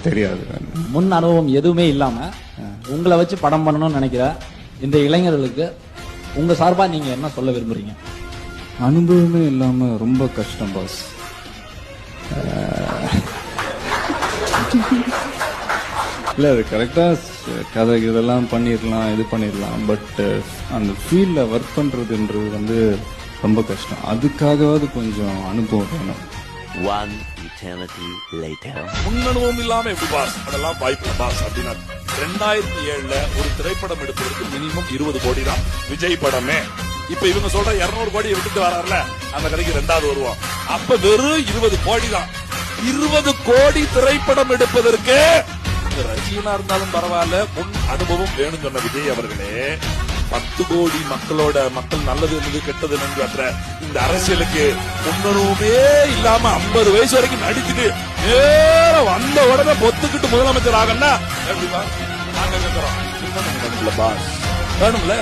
தெரியாது. முன் அனுபவம் எதுவுமே இல்லாம உங்களை வச்சு படம் பண்ணணும்னு நினைக்கிற இந்த இளைஞர்களுக்கு உங்க சார்பா நீங்க என்ன சொல்ல விரும்புறீங்க? அனுபவமே இல்லாம ரொம்ப கஷ்டம் பாஸ். இல்லை, அது கரெக்டாக கதை இதெல்லாம் பண்ணிடலாம், இது பண்ணிடலாம். பட் அந்த ஃபீல்டில் ஒர்க் பண்ணுறதுன்றது வந்து ரொம்ப கஷ்டம். அதுக்காகவாது கொஞ்சம் அனுபவம் வேணும். One eternity later. முன்னனுபவம் இல்லாம எப்படி பாஸ் அதெல்லாம் வாய்ப்பு பாஸ் அப்படின்னா 2007ல ஒரு திரைப்படம் எடுப்பதற்கு மினிமம் 20 கோடி தான் விஜய் படமே. இப்ப இவங்க சொல்ற 200 கோடி விட்டுட்டு வராருல, அந்த கதைக்கு 2வது வருவோம். அப்ப வெறும் 20 கோடி தான். 20 கோடி திரைப்படம் எடுப்பதற்கு ரசிகனா இருந்தாலும் பரவாயில்ல, முன் அனுபவம் வேணும் சொன்ன விஜய் அவர்களே 10 கோடி மக்கள் நல்லது என்னது கெட்டது என்கிற இந்த அரசியலுக்கு முன்னனுமே இல்லாம 50 வயசு வரைக்கும் நடிச்சுட்டு நேரம் வந்த உடனே பொத்துக்கிட்டு முதலமைச்சர் ஆகணும்னா எப்படி பாஸ்? நாங்க கேட்கிறோம், வேணும்ல